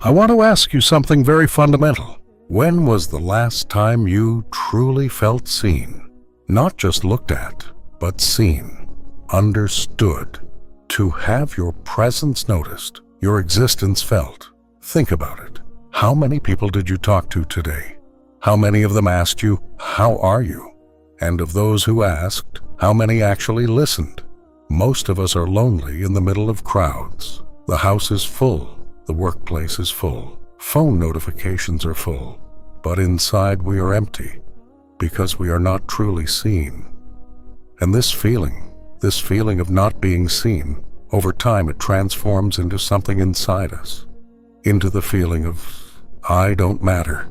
I want to ask you something very fundamental. When was the last time you truly felt seen? Not just looked at, but seen, understood. To have your presence noticed, your existence felt. Think about it. How many people did you talk to today? How many of them asked you, "How are you?" And of those who asked, how many actually listened? Most of us are lonely in the middle of crowds. The house is full. The workplace is full. Phone notifications are full. But inside we are empty because we are not truly seen. And this feeling of not being seen, over time it transforms into something inside us, into the feeling of, I don't matter.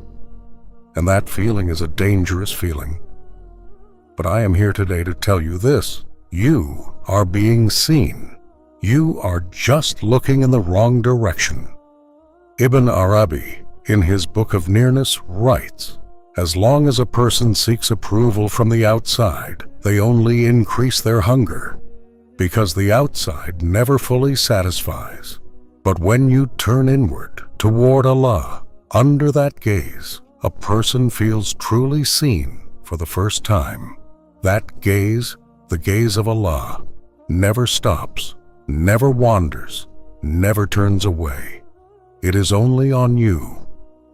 And that feeling is a dangerous feeling. But I am here today to tell you this: you are being seen. You are just looking in the wrong direction. Ibn Arabi, in his Book of Nearness, writes, as long as a person seeks approval from the outside, they only increase their hunger, because the outside never fully satisfies. But when you turn inward, toward Allah, under that gaze, a person feels truly seen for the first time. That gaze, the gaze of Allah, never stops, never wanders, never turns away. It is only on you.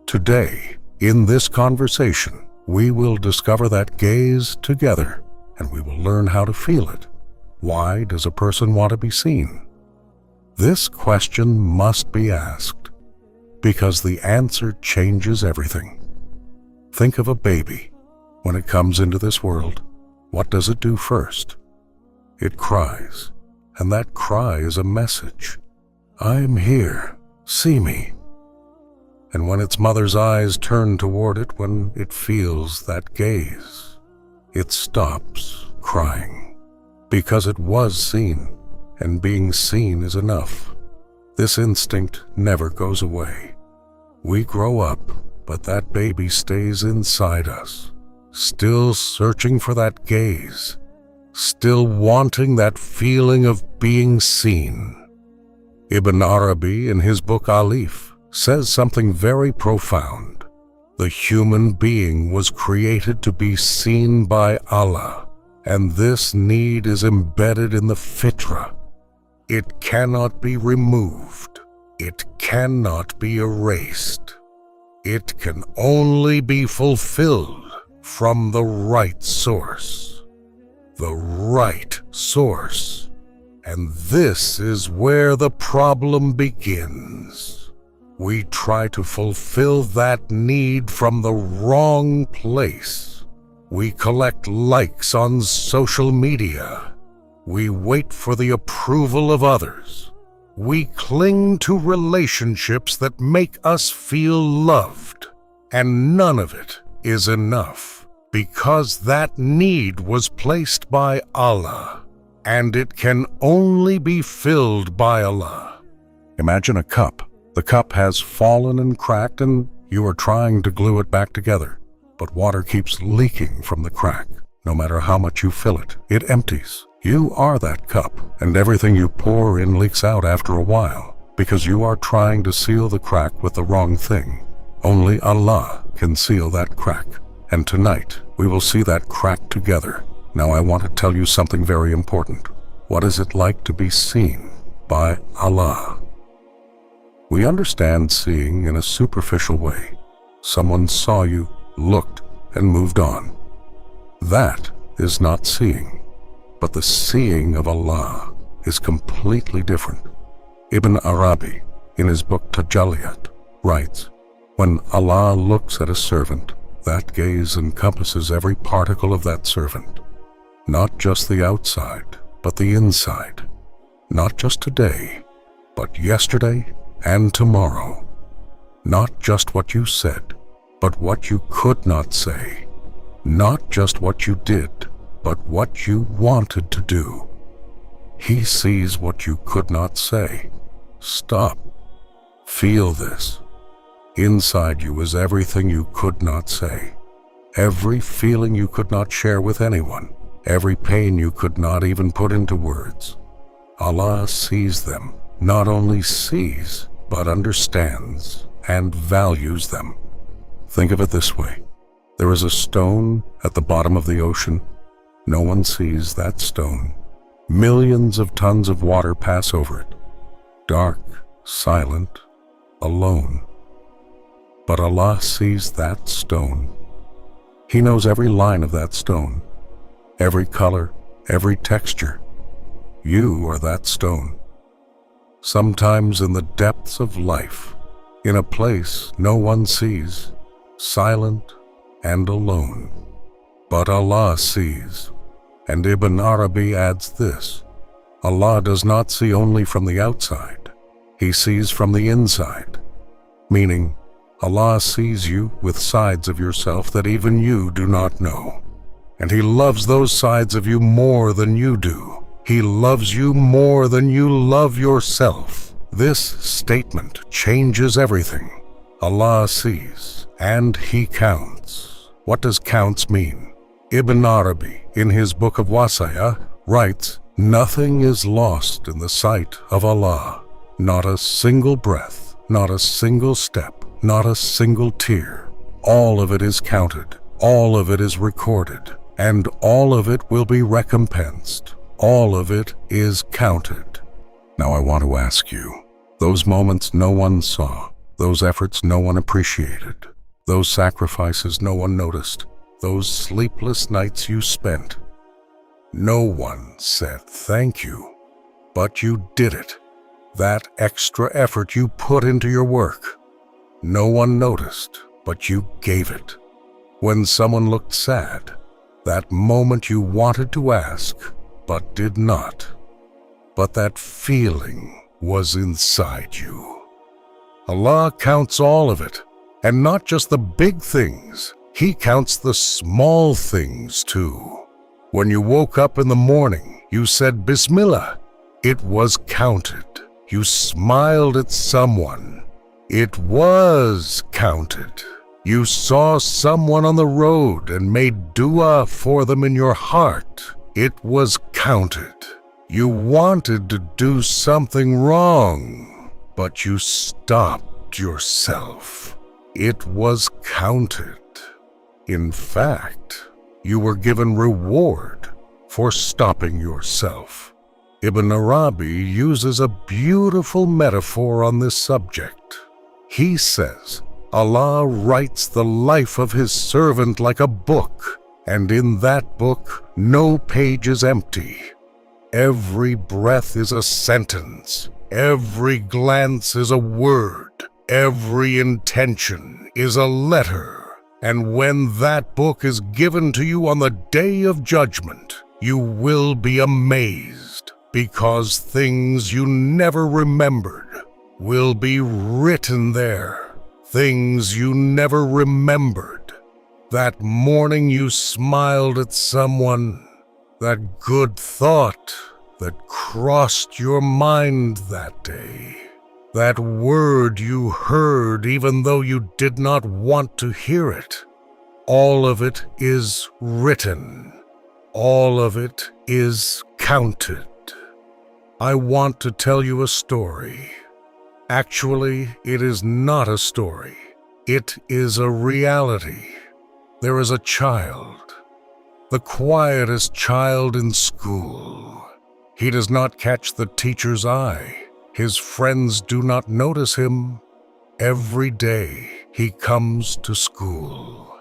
Today, in this conversation, we will discover that gaze together, and we will learn how to feel it. Why does a person want to be seen? This question must be asked, because the answer changes everything. Think of a baby. When it comes into this world, what does it do first? It cries, and that cry is a message. I am here, see me. And when its mother's eyes turn toward it, when it feels that gaze, it stops crying, because it was seen, and being seen is enough. This instinct never goes away. We grow up, but that baby stays inside us, still searching for that gaze, still wanting that feeling of being seen. Ibn Arabi, in his book Alif, says something very profound. The human being was created to be seen by Allah, and this need is embedded in the fitra. It cannot be removed. It cannot be erased. It can only be fulfilled from the right source. The right source. And this is where the problem begins. We try to fulfill that need from the wrong place. We collect likes on social media. We wait for the approval of others. We cling to relationships that make us feel loved. And none of it is enough, because that need was placed by Allah, and it can only be filled by Allah. Imagine a cup. The cup has fallen and cracked, and you are trying to glue it back together. But water keeps leaking from the crack. No matter how much you fill it, it empties. You are that cup, and everything you pour in leaks out after a while, because you are trying to seal the crack with the wrong thing. Only Allah can seal that crack, and tonight we will see that crack together. Now I want to tell you something very important. What is it like to be seen by Allah? We understand seeing in a superficial way. Someone saw you, looked, and moved on. That is not seeing. But the seeing of Allah is completely different. Ibn Arabi, in his book Tajalliyat, writes, when Allah looks at a servant, that gaze encompasses every particle of that servant. Not just the outside, but the inside. Not just today, but yesterday and tomorrow. Not just what you said, but what you could not say. Not just what you did, but what you wanted to do. He sees what you could not say. Stop. Feel this. Inside you is everything you could not say. Every feeling you could not share with anyone. Every pain you could not even put into words. Allah sees them. Not only sees, but understands and values them. Think of it this way. There is a stone at the bottom of the ocean. No one sees that stone. Millions of tons of water pass over it. Dark, silent, alone. But Allah sees that stone. He knows every line of that stone, every color, every texture. You are that stone. Sometimes in the depths of life, in a place no one sees, silent and alone. But Allah sees. And Ibn Arabi adds this: Allah does not see only from the outside. He sees from the inside. Meaning, Allah sees you with sides of yourself that even you do not know. And He loves those sides of you more than you do. He loves you more than you love yourself. This statement changes everything. Allah sees, and He counts. What does counts mean? Ibn Arabi, in his book of Wasaya, writes, "Nothing is lost in the sight of Allah. Not a single breath, not a single step, not a single tear. All of it is counted, all of it is recorded, and all of it will be recompensed. All of it is counted." Now I want to ask you, those moments no one saw, those efforts no one appreciated, those sacrifices no one noticed, those sleepless nights you spent, no one said thank you, but you did it. That extra effort you put into your work, no one noticed, but you gave it. When someone looked sad, that moment you wanted to ask, but did not. But that feeling was inside you. Allah counts all of it, and not just the big things. He counts the small things too. When you woke up in the morning, you said Bismillah. It was counted. You smiled at someone. It was counted. You saw someone on the road and made dua for them in your heart. It was counted. You wanted to do something wrong, but you stopped yourself. It was counted. In fact, you were given reward for stopping yourself. Ibn Arabi uses a beautiful metaphor on this subject. He says, Allah writes the life of His servant like a book, and in that book no page is empty. Every breath is a sentence. Every glance is a word. Every intention is a letter. And when that book is given to you on the day of judgment, you will be amazed, because things you never remembered will be written there. Things you never remembered. That morning you smiled at someone, that good thought that crossed your mind that day. That word you heard even though you did not want to hear it. All of it is written. All of it is counted. I want to tell you a story. Actually, it is not a story. It is a reality. There is a child, the quietest child in school. He does not catch the teacher's eye. His friends do not notice him. Every day he comes to school.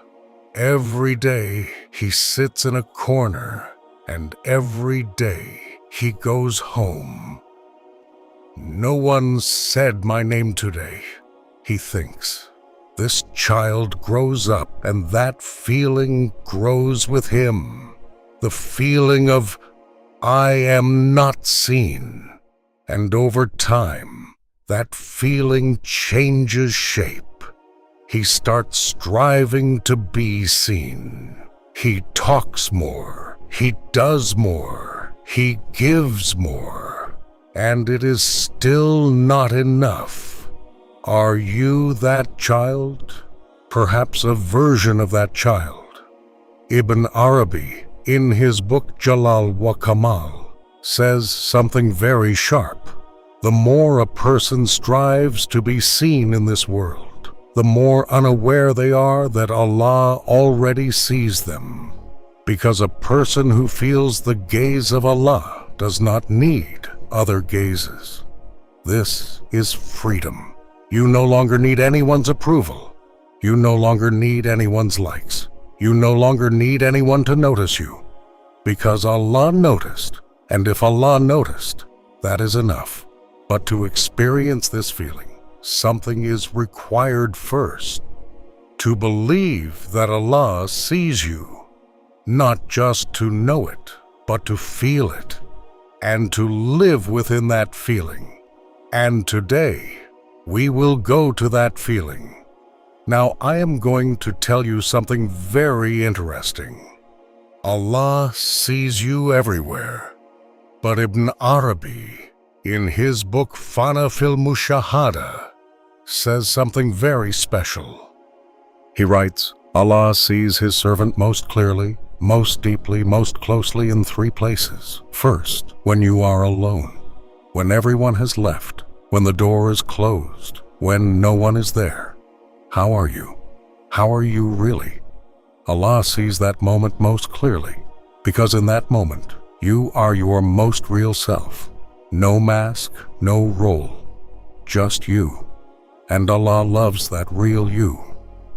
Every day he sits in a corner, and every day he goes home. No one said my name today, he thinks. This child grows up, and that feeling grows with him. The feeling of, I am not seen. And over time, that feeling changes shape. He starts striving to be seen. He talks more. He does more. He gives more. And it is still not enough. Are you that child? Perhaps a version of that child. Ibn Arabi, in his book Jalal wa Kamal, says something very sharp. The more a person strives to be seen in this world, the more unaware they are that Allah already sees them. Because a person who feels the gaze of Allah does not need other gazes. This is freedom. You no longer need anyone's approval. You no longer need anyone's likes. You no longer need anyone to notice you. Because Allah noticed, and if Allah noticed, that is enough. But to experience this feeling, something is required first. To believe that Allah sees you, not just to know it, but to feel it, and to live within that feeling. And today, we will go to that feeling. Now, I am going to tell you something very interesting. Allah sees you everywhere, but Ibn Arabi, in his book Fana fil Mushahada, says something very special. He writes, Allah sees his servant most clearly, most deeply, most closely in 3 places. First, when you are alone, when everyone has left, when the door is closed, when no one is there. How are you? How are you really? Allah sees that moment most clearly, because in that moment, you are your most real self. No mask, no role, just you. And Allah loves that real you.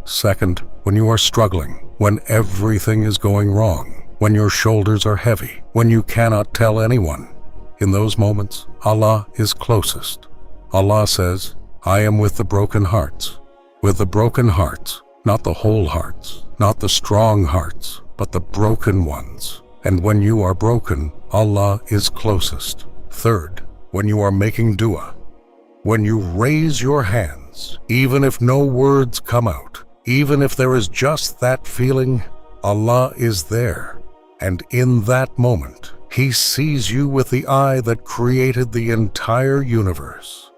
Second, when you are struggling, when everything is going wrong, when your shoulders are heavy, when you cannot tell anyone, in those moments, Allah is closest. Allah says, I am with the broken hearts. With the broken hearts, not the whole hearts, not the strong hearts, but the broken ones. And when you are broken, Allah is closest. Third, when you are making dua, when you raise your hands, even if no words come out, even if there is just that feeling, Allah is there. And in that moment, He sees you with the eye that created the entire universe.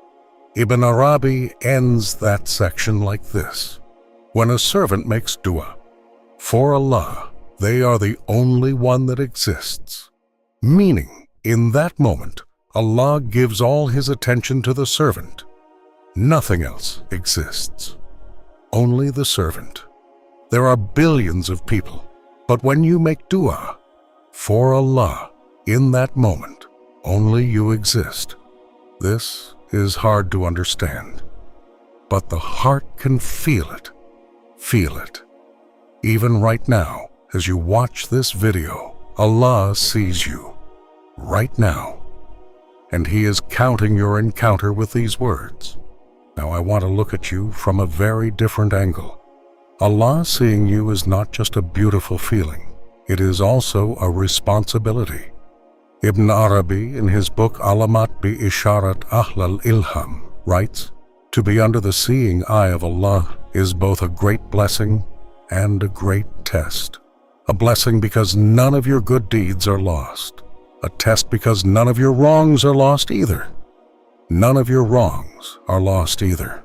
Ibn Arabi ends that section like this. When a servant makes dua, for Allah, they are the only one that exists. Meaning, in that moment, Allah gives all His attention to the servant. Nothing else exists. Only the servant. There are billions of people, but when you make dua, for Allah, in that moment, only you exist. This is hard to understand, but the heart can feel it. Feel it. Even right now, as you watch this video, Allah sees you. Right now. And He is counting your encounter with these words. Now I want to look at you from a very different angle. Allah seeing you is not just a beautiful feeling. It is also a responsibility. Ibn Arabi, in his book Alamat bi Isharat Ahl al-Ilham, writes, to be under the seeing eye of Allah is both a great blessing and a great test. A blessing because none of your good deeds are lost. A test because none of your wrongs are lost either. None of your wrongs are lost either.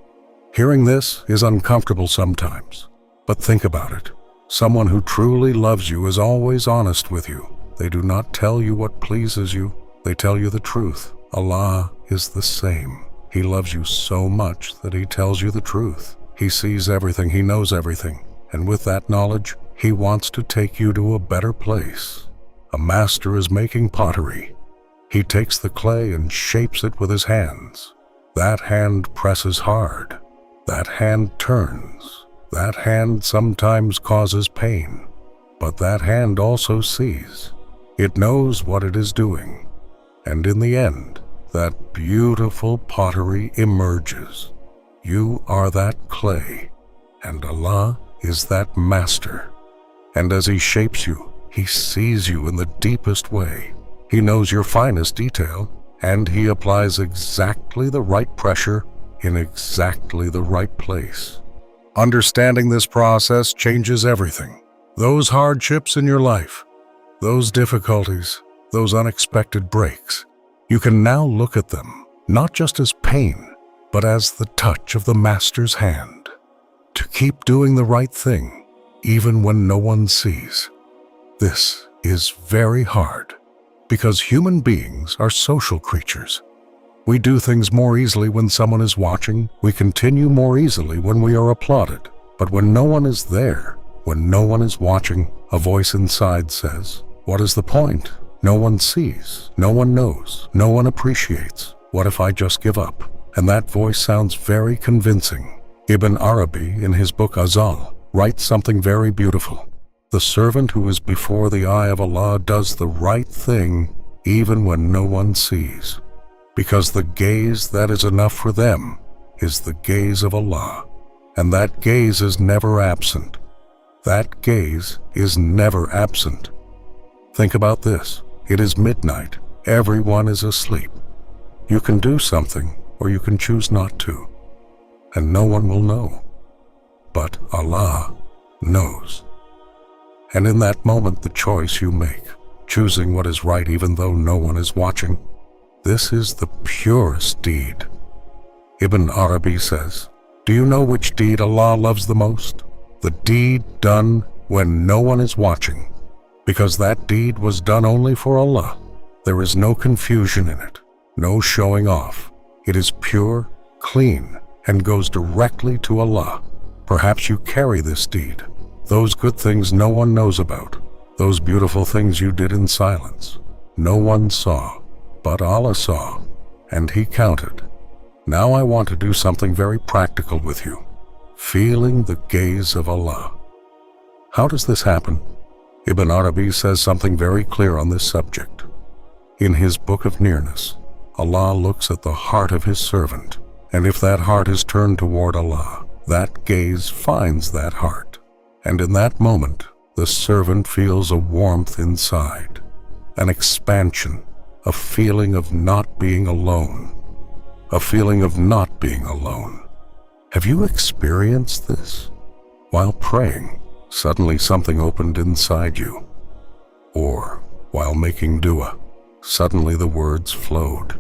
Hearing this is uncomfortable sometimes, but think about it. Someone who truly loves you is always honest with you. They do not tell you what pleases you. They tell you the truth. Allah is the same. He loves you so much that He tells you the truth. He sees everything. He knows everything. And with that knowledge, He wants to take you to a better place. A master is making pottery. He takes the clay and shapes it with his hands. That hand presses hard. That hand turns. That hand sometimes causes pain. But that hand also sees. It knows what it is doing. And in the end, that beautiful pottery emerges. You are that clay, and Allah is that master. And as He shapes you, He sees you in the deepest way. He knows your finest detail, and He applies exactly the right pressure in exactly the right place. Understanding this process changes everything. Those hardships in your life, those difficulties, those unexpected breaks, you can now look at them, not just as pain, but as the touch of the Master's hand. To keep doing the right thing, even when no one sees. This is very hard, because human beings are social creatures. We do things more easily when someone is watching. We continue more easily when we are applauded. But when no one is there, when no one is watching, a voice inside says, "What is the point? No one sees, no one knows, no one appreciates. What if I just give up?" And that voice sounds very convincing. Ibn Arabi, in his book Azal, writes something very beautiful. The servant who is before the eye of Allah does the right thing even when no one sees, because the gaze that is enough for them is the gaze of Allah, and that gaze is never absent. That gaze is never absent. Think about this. It is midnight. Everyone is asleep. You can do something, or you can choose not to, and no one will know. But Allah knows. And in that moment, the choice you make, choosing what is right even though no one is watching, this is the purest deed. Ibn Arabi says, "Do you know which deed Allah loves the most? The deed done when no one is watching, because that deed was done only for Allah. There is no confusion in it, no showing off. It is pure, clean, and goes directly to Allah. Perhaps you carry this deed, those good things no one knows about, those beautiful things you did in silence. No one saw, but Allah saw, and He counted. Now I want to do something very practical with you, feeling the gaze of Allah." How does this happen? Ibn Arabi says something very clear on this subject. In his Book of Nearness, Allah looks at the heart of His servant, and if that heart is turned toward Allah, that gaze finds that heart. And in that moment, the servant feels a warmth inside, an expansion, a feeling of not being alone, a feeling of not being alone. Have you experienced this? While praying, suddenly something opened inside you. Or while making dua, suddenly the words flowed.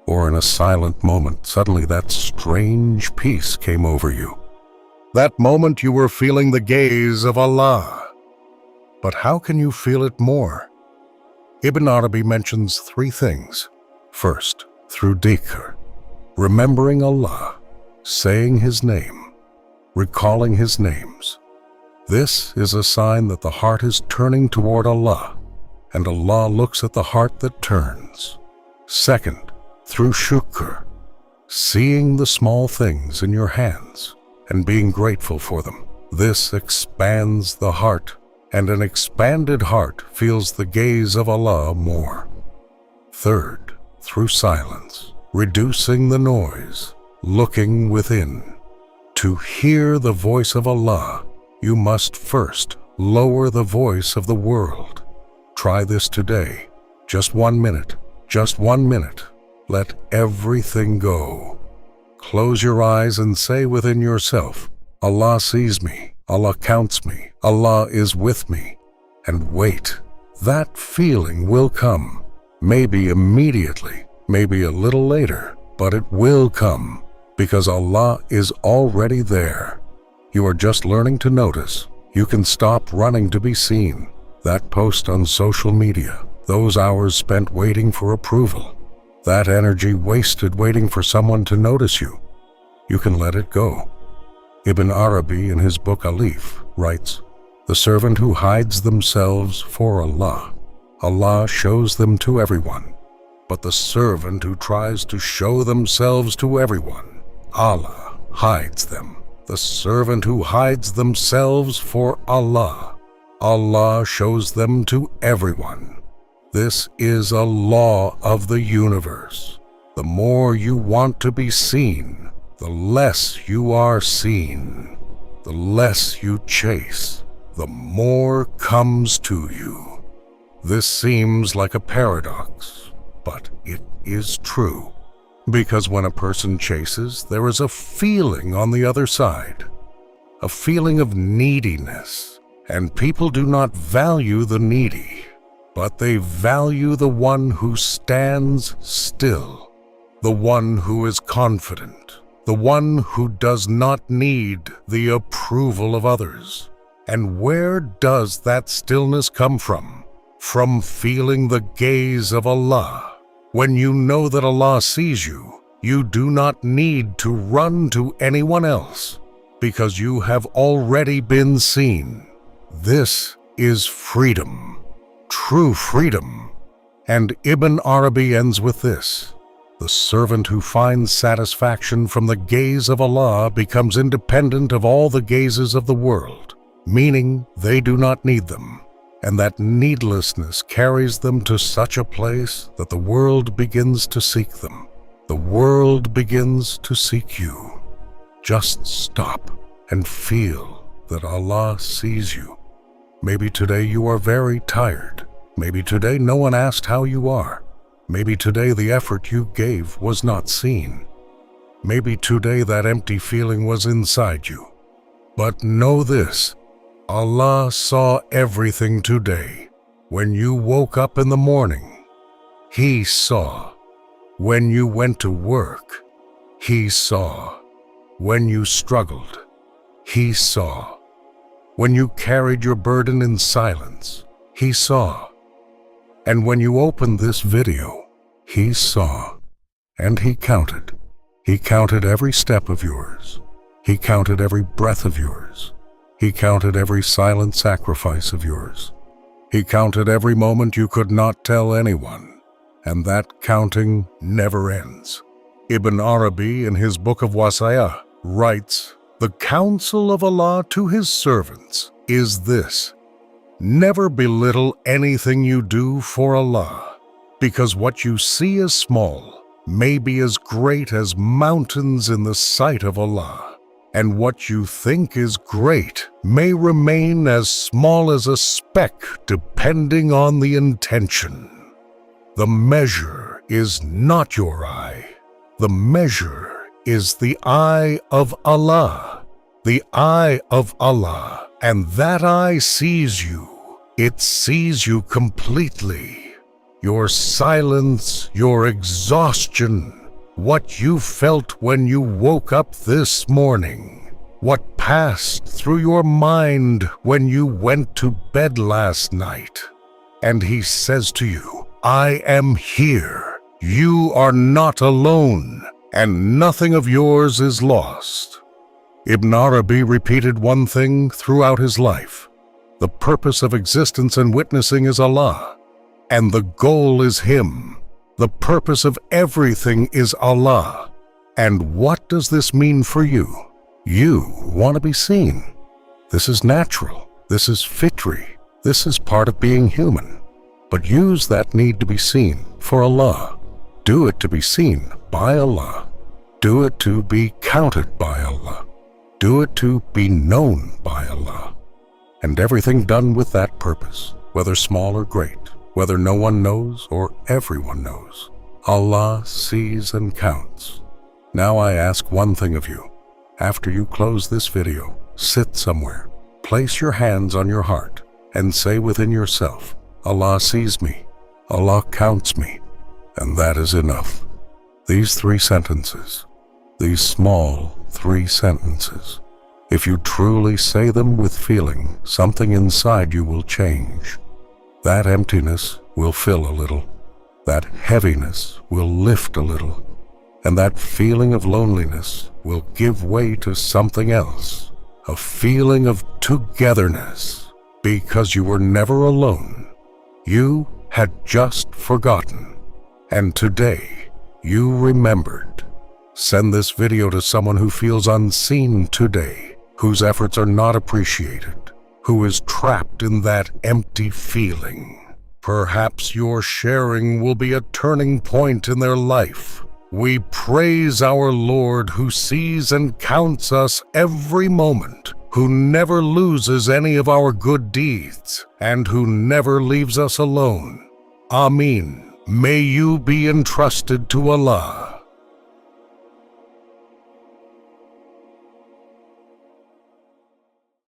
Or in a silent moment, suddenly that strange peace came over you. That moment you were feeling the gaze of Allah. But how can you feel it more? Ibn Arabi mentions three things. First, through dhikr, remembering Allah, saying His name, recalling His names. This is a sign that the heart is turning toward Allah, and Allah looks at the heart that turns. Second, through shukr, seeing the small things in your hands and being grateful for them. This expands the heart, and an expanded heart feels the gaze of Allah more. Third, through silence, reducing the noise, looking within. To hear the voice of Allah, you must first lower the voice of the world. Try this today. Just 1 minute. Just 1 minute. Let everything go. Close your eyes and say within yourself, Allah sees me, Allah counts me, Allah is with me. And wait. That feeling will come. Maybe immediately, maybe a little later, but it will come, because Allah is already there. You are just learning to notice. You can stop running to be seen. That post on social media, those hours spent waiting for approval, that energy wasted waiting for someone to notice you. You can let it go. Ibn Arabi, in his book Alif, writes, "The servant who hides themselves for Allah, Allah shows them to everyone. But the servant who tries to show themselves to everyone, Allah hides them. The servant who hides themselves for Allah, Allah shows them to everyone. This is a law of the universe. The more you want to be seen, the less you are seen. The less you chase, the more comes to you." This seems like a paradox, but it is true. Because when a person chases, there is a feeling on the other side, a feeling of neediness. And people do not value the needy, but they value the one who stands still, the one who is confident, the one who does not need the approval of others. And where does that stillness come from? From feeling the gaze of Allah. When you know that Allah sees you, you do not need to run to anyone else, because you have already been seen. This is freedom, true freedom. And Ibn Arabi ends with this: the servant who finds satisfaction from the gaze of Allah becomes independent of all the gazes of the world, meaning they do not need them, and that needlessness carries them to such a place that the world begins to seek them. The world begins to seek you. Just stop and feel that Allah sees you. Maybe today you are very tired. Maybe today no one asked how you are. Maybe today the effort you gave was not seen. Maybe today that empty feeling was inside you. But know this: Allah saw everything today. When you woke up in the morning, He saw. When you went to work, He saw. When you struggled, He saw. When you carried your burden in silence, He saw. And when you opened this video, He saw. And He counted. He counted every step of yours. He counted every breath of yours. He counted every silent sacrifice of yours. He counted every moment you could not tell anyone. And that counting never ends. Ibn Arabi, in his book of Wasaya, writes, "The counsel of Allah to His servants is this: never belittle anything you do for Allah, because what you see as small may be as great as mountains in the sight of Allah, and what you think is great may remain as small as a speck depending on the intention. The measure is not your eye. The measure is the eye of Allah. The eye of Allah, and that eye sees you. It sees you completely. Your silence, your exhaustion, what you felt when you woke up this morning, what passed through your mind when you went to bed last night. And He says to you, I am here. You are not alone, and nothing of yours is lost. Ibn Arabi repeated one thing throughout his life: the purpose of existence and witnessing is Allah, and the goal is Him. The purpose of everything is Allah. And what does this mean for you? You want to be seen. This is natural. This is fitri. This is part of being human. But use that need to be seen for Allah. Do it to be seen by Allah. Do it to be counted by Allah. Do it to be known by Allah. And everything done with that purpose, whether small or great, whether no one knows or everyone knows, Allah sees and counts. Now I ask one thing of you. After you close this video, sit somewhere, place your hands on your heart, and say within yourself, Allah sees me, Allah counts me, and that is enough. These 3 sentences, these small 3 sentences, if you truly say them with feeling, something inside you will change. That emptiness will fill a little, that heaviness will lift a little, and that feeling of loneliness will give way to something else, a feeling of togetherness, because you were never alone. You had just forgotten, and today you remembered. Send this video to someone who feels unseen today, whose efforts are not appreciated, who is trapped in that empty feeling. Perhaps your sharing will be a turning point in their life. We praise our Lord who sees and counts us every moment, who never loses any of our good deeds, and who never leaves us alone. Ameen. May you be entrusted to Allah.